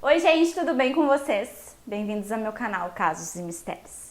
Oi gente, tudo bem com vocês? Bem-vindos ao meu canal Casos e Mistérios.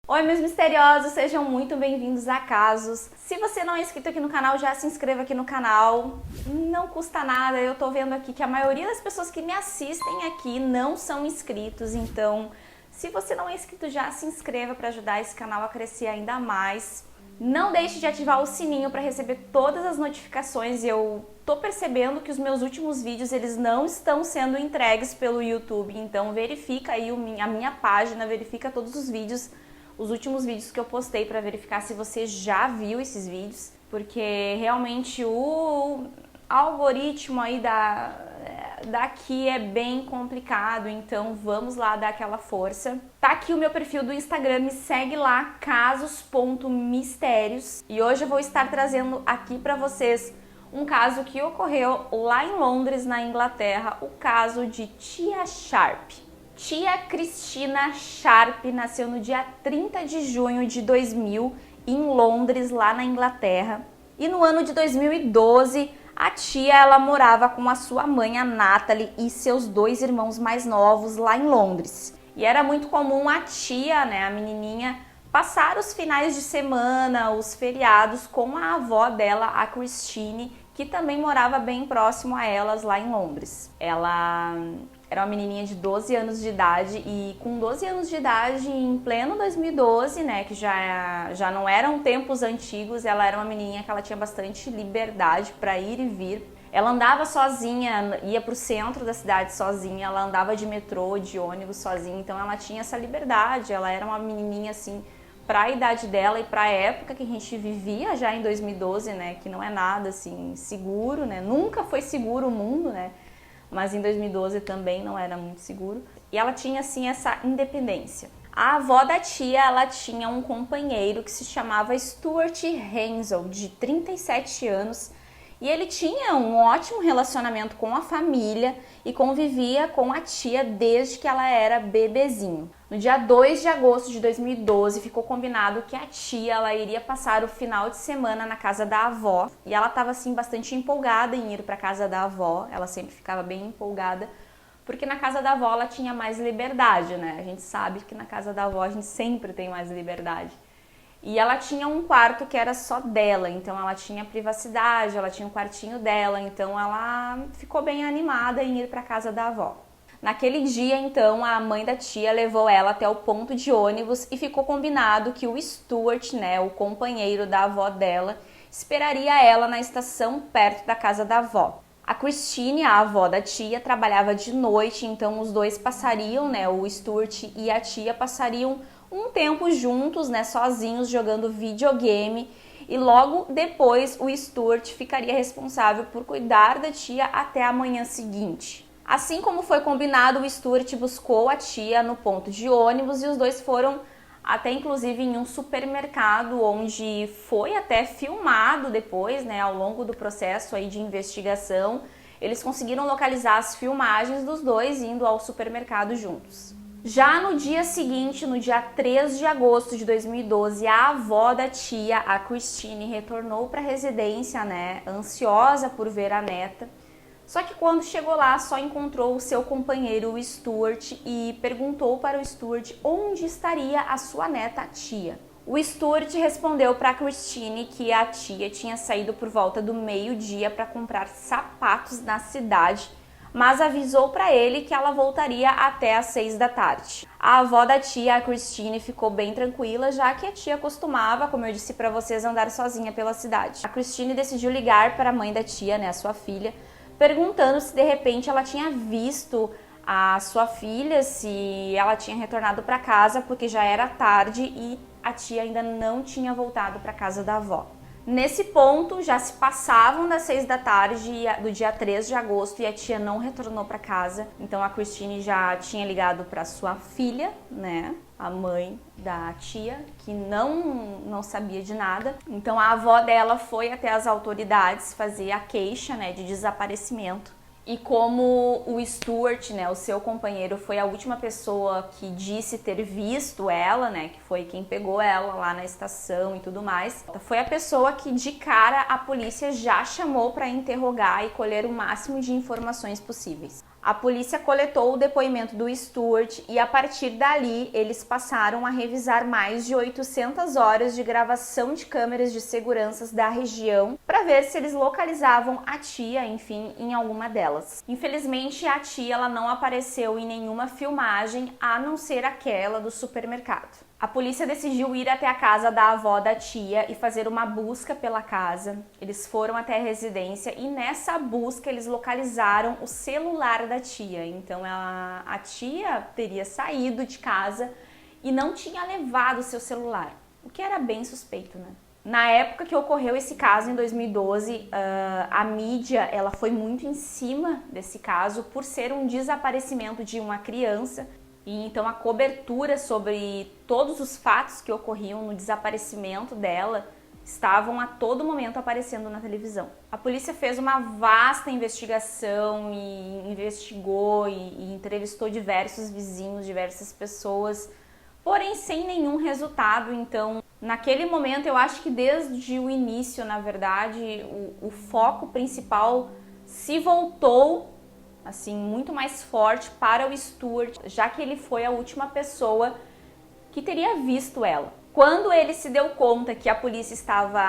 Oi meus misteriosos, sejam muito bem-vindos a Casos. Se você não é inscrito aqui no canal, já se inscreva aqui no canal. Não custa nada, eu tô vendo aqui que a maioria das pessoas que me assistem aqui não são inscritos, então se você não é inscrito, já se inscreva para ajudar esse canal a crescer ainda mais. Não deixe de ativar o sininho para receber todas as notificações. Eu tô percebendo que os meus últimos vídeos eles não estão sendo entregues pelo YouTube, então verifica aí a minha página, verifica todos os vídeos, os últimos vídeos que eu postei para verificar se você já viu esses vídeos, porque realmente o algoritmo aí daqui é bem complicado, então vamos lá dar aquela força. Tá aqui o meu perfil do Instagram, me segue lá, casos.mistérios, e hoje eu vou estar trazendo aqui para vocês um caso que ocorreu lá em Londres, na Inglaterra, o caso de Tia Sharp. Tia Christina Sharp nasceu no dia 30 de junho de 2000 em Londres, lá na Inglaterra. E no ano de 2012, a tia ela morava com a sua mãe, a Natalie, e seus dois irmãos mais novos lá em Londres. E era muito comum a tia, né, a menininha, passar os finais de semana, os feriados com a avó dela, a Christine, que também morava bem próximo a elas lá em Londres. Ela era uma menininha de 12 anos de idade e com 12 anos de idade, em pleno 2012, né, que já não eram tempos antigos, ela era uma menininha que ela tinha bastante liberdade para ir e vir. Ela andava sozinha, ia para o centro da cidade sozinha, ela andava de metrô, de ônibus sozinha, então ela tinha essa liberdade, ela era uma menininha assim, para a idade dela e para a época que a gente vivia já em 2012, né, que não é nada assim seguro, né, nunca foi seguro o mundo, né, mas em 2012 também não era muito seguro. E ela tinha assim essa independência. A avó da tia, ela tinha um companheiro que se chamava Stuart Hensel, de 37 anos, e ele tinha um ótimo relacionamento com a família e convivia com a tia desde que ela era bebezinho. No dia 2 de agosto de 2012, ficou combinado que a tia ela iria passar o final de semana na casa da avó. E ela estava assim bastante empolgada em ir para a casa da avó, ela sempre ficava bem empolgada, porque na casa da avó ela tinha mais liberdade, né? A gente sabe que na casa da avó a gente sempre tem mais liberdade. E ela tinha um quarto que era só dela, então ela tinha privacidade, ela tinha um quartinho dela, então ela ficou bem animada em ir para a casa da avó. Naquele dia, então, a mãe da tia levou ela até o ponto de ônibus e ficou combinado que o Stuart, né, o companheiro da avó dela, esperaria ela na estação perto da casa da avó. A Christine, a avó da tia, trabalhava de noite, então os dois passariam, né, o Stuart e a tia passariam um tempo juntos, né, sozinhos, jogando videogame, e logo depois o Stuart ficaria responsável por cuidar da tia até a manhã seguinte. Assim como foi combinado, o Stuart buscou a tia no ponto de ônibus e os dois foram até inclusive em um supermercado, onde foi até filmado depois, né, ao longo do processo aí de investigação, eles conseguiram localizar as filmagens dos dois indo ao supermercado juntos. Já no dia seguinte, no dia 3 de agosto de 2012, a avó da tia, a Christine, retornou para a residência, né, ansiosa por ver a neta. Só que quando chegou lá, só encontrou o seu companheiro, o Stuart, e perguntou para o Stuart onde estaria a sua neta, a tia. O Stuart respondeu para a Christine que a tia tinha saído por volta do meio-dia para comprar sapatos na cidade, mas avisou para ele que ela voltaria até às 6 da tarde. A avó da tia, a Christine, ficou bem tranquila, já que a tia costumava, como eu disse para vocês, andar sozinha pela cidade. A Christine decidiu ligar para a mãe da tia, né, a sua filha, perguntando se de repente ela tinha visto a sua filha, se ela tinha retornado para casa, porque já era tarde e a tia ainda não tinha voltado para casa da avó. Nesse ponto, já se passavam das 6 da tarde do dia 3 de agosto e a tia não retornou para casa. Então a Christine já tinha ligado para sua filha, né, a mãe da tia, que não sabia de nada. Então a avó dela foi até as autoridades fazer a queixa, né, de desaparecimento. E como o Stuart, né, o seu companheiro, foi a última pessoa que disse ter visto ela, né, que foi quem pegou ela lá na estação e tudo mais, foi a pessoa que de cara a polícia já chamou para interrogar e colher o máximo de informações possíveis. A polícia coletou o depoimento do Stuart e a partir dali eles passaram a revisar mais de 800 horas de gravação de câmeras de segurança da região para ver se eles localizavam a tia, enfim, em alguma delas. Infelizmente, a tia ela não apareceu em nenhuma filmagem a não ser aquela do supermercado. A polícia decidiu ir até a casa da avó da tia e fazer uma busca pela casa. Eles foram até a residência e nessa busca eles localizaram o celular da tia. Então a tia teria saído de casa e não tinha levado o seu celular, o que era bem suspeito, né? Na época que ocorreu esse caso, em 2012, a mídia ela foi muito em cima desse caso por ser um desaparecimento de uma criança. E então a cobertura sobre todos os fatos que ocorriam no desaparecimento dela estavam a todo momento aparecendo na televisão. A polícia fez uma vasta investigação e investigou e entrevistou diversos vizinhos, diversas pessoas, porém sem nenhum resultado. Então, naquele momento, eu acho que desde o início, na verdade, o foco principal se voltou assim, muito mais forte para o Stuart, já que ele foi a última pessoa que teria visto ela. Quando ele se deu conta que a polícia estava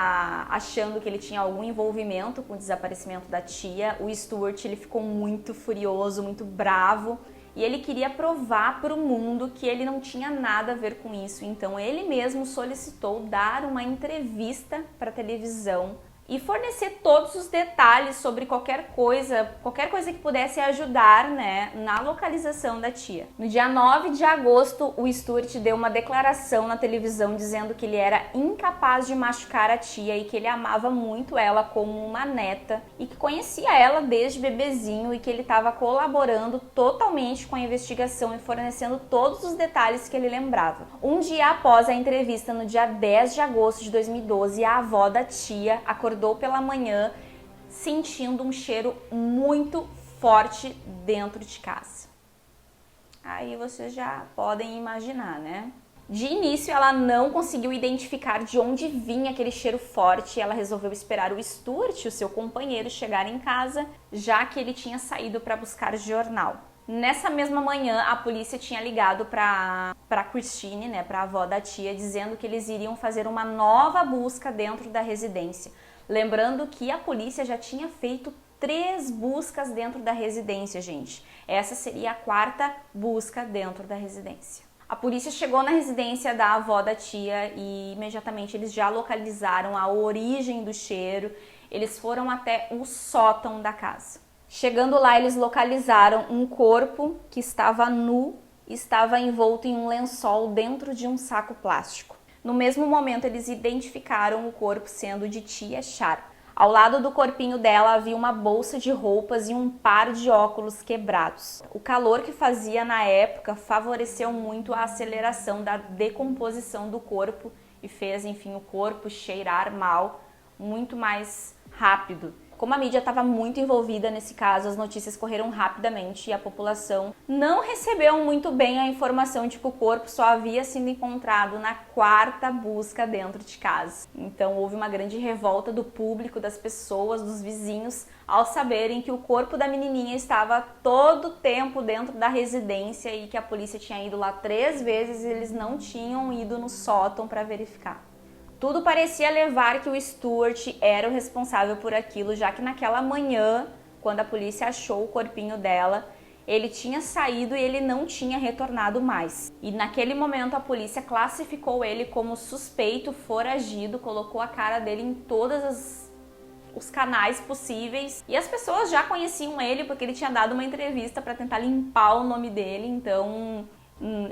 achando que ele tinha algum envolvimento com o desaparecimento da tia, o Stuart ele ficou muito furioso, muito bravo, e ele queria provar para o mundo que ele não tinha nada a ver com isso. Então ele mesmo solicitou dar uma entrevista para a televisão e fornecer todos os detalhes sobre qualquer coisa que pudesse ajudar, né, na localização da tia. No dia 9 de agosto, o Stuart deu uma declaração na televisão dizendo que ele era incapaz de machucar a tia e que ele amava muito ela como uma neta e que conhecia ela desde bebezinho e que ele estava colaborando totalmente com a investigação e fornecendo todos os detalhes que ele lembrava. Um dia após a entrevista, no dia 10 de agosto de 2012, a avó da tia acordou pela manhã sentindo um cheiro muito forte dentro de casa. Aí vocês já podem imaginar, né? De início, ela não conseguiu identificar de onde vinha aquele cheiro forte e ela resolveu esperar o Stuart, o seu companheiro, chegar em casa, já que ele tinha saído para buscar jornal. Nessa mesma manhã, a polícia tinha ligado para Christine, né, para a avó da tia, dizendo que eles iriam fazer uma nova busca dentro da residência. Lembrando que a polícia já tinha feito 3 buscas dentro da residência, gente. Essa seria a 4ª busca dentro da residência. A polícia chegou na residência da avó da tia e imediatamente eles já localizaram a origem do cheiro. Eles foram até o sótão da casa. Chegando lá, eles localizaram um corpo que estava nu e estava envolto em um lençol dentro de um saco plástico. No mesmo momento, eles identificaram o corpo sendo de tia Sharp. Ao lado do corpinho dela havia uma bolsa de roupas e um par de óculos quebrados. O calor que fazia na época favoreceu muito a aceleração da decomposição do corpo e fez, enfim, o corpo cheirar mal muito mais rápido. Como a mídia estava muito envolvida nesse caso, as notícias correram rapidamente e a população não recebeu muito bem a informação de que o corpo só havia sido encontrado na 4ª busca dentro de casa. Então houve uma grande revolta do público, das pessoas, dos vizinhos, ao saberem que o corpo da menininha estava todo o tempo dentro da residência e que a polícia tinha ido lá 3 vezes e eles não tinham ido no sótão para verificar. Tudo parecia levar que o Stuart era o responsável por aquilo, já que naquela manhã, quando a polícia achou o corpinho dela, ele tinha saído e ele não tinha retornado mais. E naquele momento a polícia classificou ele como suspeito foragido, colocou a cara dele em todos os canais possíveis. E as pessoas já conheciam ele porque ele tinha dado uma entrevista para tentar limpar o nome dele, então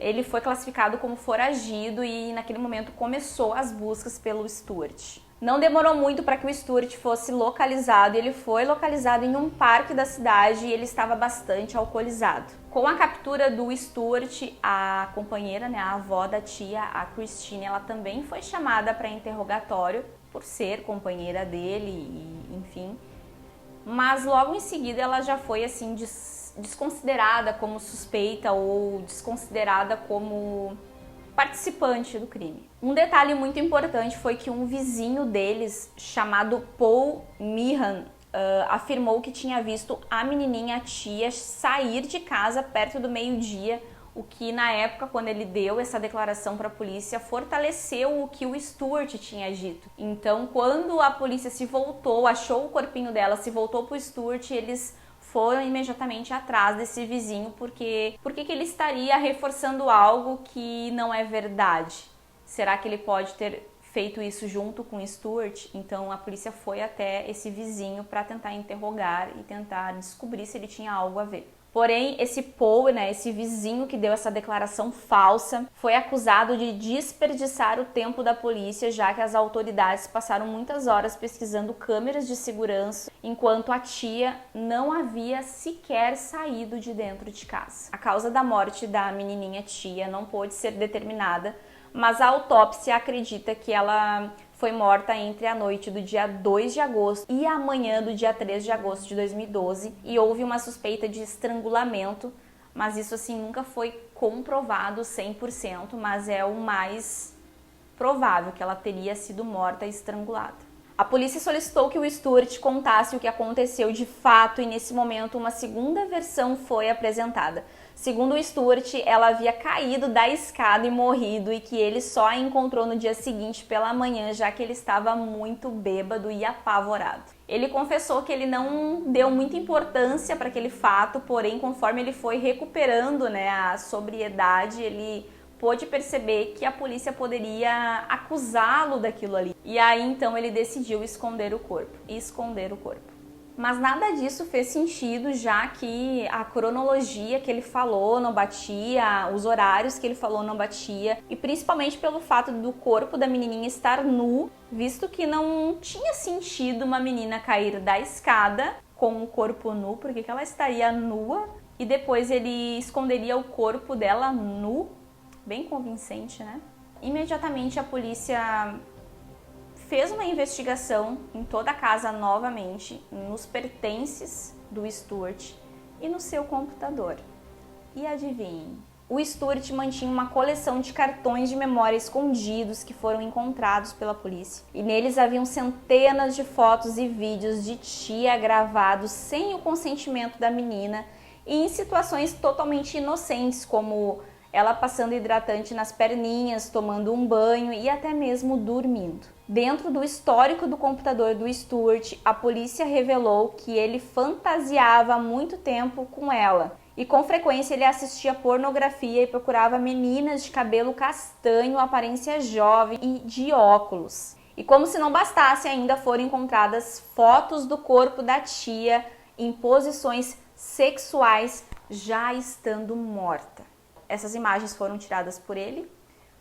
ele foi classificado como foragido e naquele momento começou as buscas pelo Stuart. Não demorou muito para que o Stuart fosse localizado e ele foi localizado em um parque da cidade e ele estava bastante alcoolizado. Com a captura do Stuart, a companheira, né, a avó da tia, a Christine, ela também foi chamada para interrogatório por ser companheira dele e, enfim. mas logo em seguida ela já foi assim desconsiderada como suspeita ou desconsiderada como participante do crime. Um detalhe muito importante foi que um vizinho deles, chamado Paul Meehan, afirmou que tinha visto a menininha, a tia, sair de casa perto do meio-dia, o que na época, quando ele deu essa declaração para a polícia, fortaleceu o que o Stuart tinha dito. Então, quando a polícia se voltou, achou o corpinho dela, se voltou para o Stuart, eles foram imediatamente atrás desse vizinho, porque que ele estaria reforçando algo que não é verdade? Será que ele pode ter feito isso junto com Stuart? Então a polícia foi até esse vizinho para tentar interrogar e tentar descobrir se ele tinha algo a ver. Porém, esse Paul, esse vizinho que deu essa declaração falsa, foi acusado de desperdiçar o tempo da polícia, já que as autoridades passaram muitas horas pesquisando câmeras de segurança, enquanto a tia não havia sequer saído de dentro de casa. A causa da morte da menininha tia não pôde ser determinada, mas a autópsia acredita que ela foi morta entre a noite do dia 2 de agosto e a manhã do dia 3 de agosto de 2012 e houve uma suspeita de estrangulamento, mas isso assim nunca foi comprovado 100%, mas é o mais provável que ela teria sido morta estrangulada. A polícia solicitou que o Stuart contasse o que aconteceu de fato e nesse momento uma segunda versão foi apresentada. Segundo o Stuart, ela havia caído da escada e morrido e que ele só a encontrou no dia seguinte pela manhã, já que ele estava muito bêbado e apavorado. Ele confessou que ele não deu muita importância para aquele fato, porém, conforme ele foi recuperando a sobriedade, ele pôde perceber que a polícia poderia acusá-lo daquilo ali. E aí, então, ele decidiu esconder o corpo. Mas nada disso fez sentido, já que a cronologia que ele falou não batia, os horários que ele falou não batia, e principalmente pelo fato do corpo da menininha estar nu, visto que não tinha sentido uma menina cair da escada com o corpo nu, porque ela estaria nua, e depois ele esconderia o corpo dela nu, bem convincente, né? Imediatamente a polícia fez uma investigação em toda a casa novamente, nos pertences do Stuart e no seu computador. E adivinhem, o Stuart mantinha uma coleção de cartões de memória escondidos que foram encontrados pela polícia. E neles haviam centenas de fotos e vídeos de tia gravados sem o consentimento da menina e em situações totalmente inocentes, como ela passando hidratante nas perninhas, tomando um banho e até mesmo dormindo. Dentro do histórico do computador do Stuart, a polícia revelou que ele fantasiava há muito tempo com ela. E com frequência ele assistia pornografia e procurava meninas de cabelo castanho, aparência jovem e de óculos. E como se não bastasse, ainda foram encontradas fotos do corpo da tia em posições sexuais já estando morta. Essas imagens foram tiradas por ele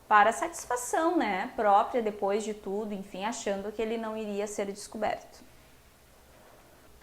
para satisfação, própria depois de tudo, enfim, achando que ele não iria ser descoberto.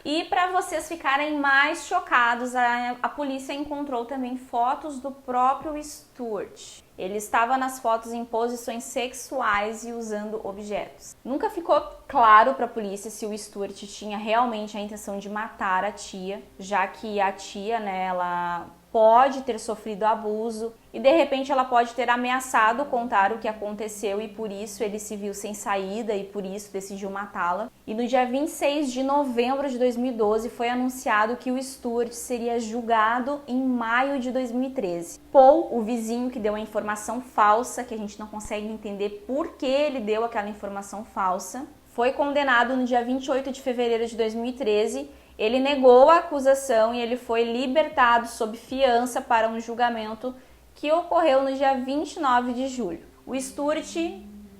E para vocês ficarem mais chocados, a polícia encontrou também fotos do próprio Stuart. Ele estava nas fotos em posições sexuais e usando objetos. Nunca ficou claro para a polícia se o Stuart tinha realmente a intenção de matar a tia, já que a tia, ela pode ter sofrido abuso e de repente ela pode ter ameaçado contar o que aconteceu e por isso ele se viu sem saída e por isso decidiu matá-la. E no dia 26 de novembro de 2012 foi anunciado que o Stuart seria julgado em maio de 2013. Paul, o vizinho que deu a informação falsa, que a gente não consegue entender por que ele deu aquela informação falsa, foi condenado no dia 28 de fevereiro de 2013. Ele negou a acusação e ele foi libertado sob fiança para um julgamento que ocorreu no dia 29 de julho. O Stuart,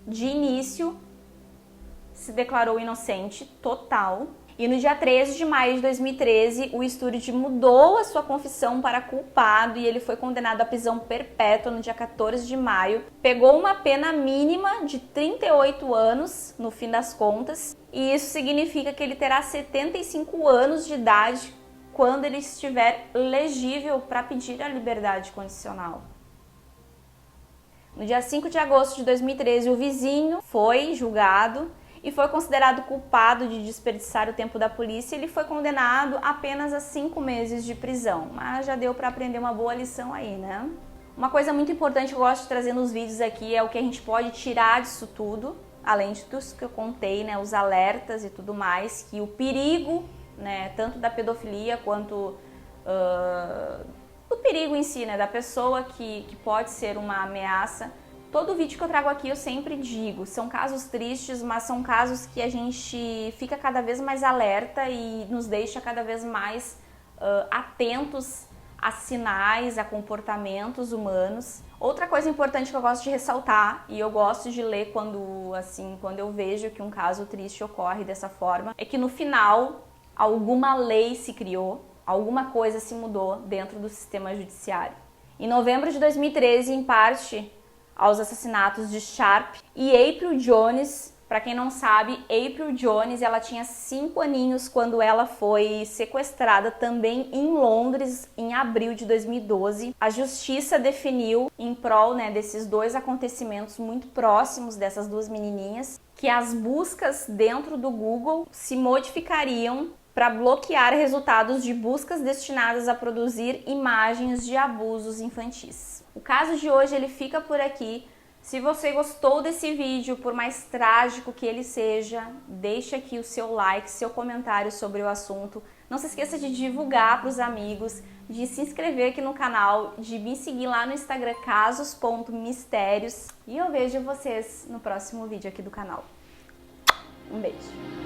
de início, se declarou inocente total. E no dia 13 de maio de 2013, o Stuart mudou a sua confissão para culpado e ele foi condenado à prisão perpétua no dia 14 de maio. Pegou uma pena mínima de 38 anos, no fim das contas, e isso significa que ele terá 75 anos de idade quando ele estiver elegível para pedir a liberdade condicional. No dia 5 de agosto de 2013, o vizinho foi julgado e foi considerado culpado de desperdiçar o tempo da polícia. Ele foi condenado apenas a 5 meses de prisão, mas já deu para aprender uma boa lição aí, né? Uma coisa muito importante que eu gosto de trazer nos vídeos aqui é o que a gente pode tirar disso tudo, além de tudo que eu contei, né, os alertas e tudo mais, que o perigo, né, tanto da pedofilia quanto do perigo em si, né, da pessoa que pode ser uma ameaça. Todo vídeo que eu trago aqui eu sempre digo, são casos tristes, mas são casos que a gente fica cada vez mais alerta e nos deixa cada vez mais atentos a sinais, a comportamentos humanos. Outra coisa importante que eu gosto de ressaltar, e eu gosto de ler quando eu vejo que um caso triste ocorre dessa forma, é que no final alguma lei se criou, alguma coisa se mudou dentro do sistema judiciário. Em novembro de 2013, em parte aos assassinatos de Sharp e April Jones. Para quem não sabe, April Jones, ela tinha 5 aninhos quando ela foi sequestrada também em Londres em abril de 2012. A justiça definiu, em prol, né, desses dois acontecimentos muito próximos dessas duas menininhas, que as buscas dentro do Google se modificariam para bloquear resultados de buscas destinadas a produzir imagens de abusos infantis. O caso de hoje ele fica por aqui. Se você gostou desse vídeo, por mais trágico que ele seja, deixa aqui o seu like, seu comentário sobre o assunto. Não se esqueça de divulgar para os amigos, de se inscrever aqui no canal, de me seguir lá no Instagram casos.mistérios. E eu vejo vocês no próximo vídeo aqui do canal. Um beijo!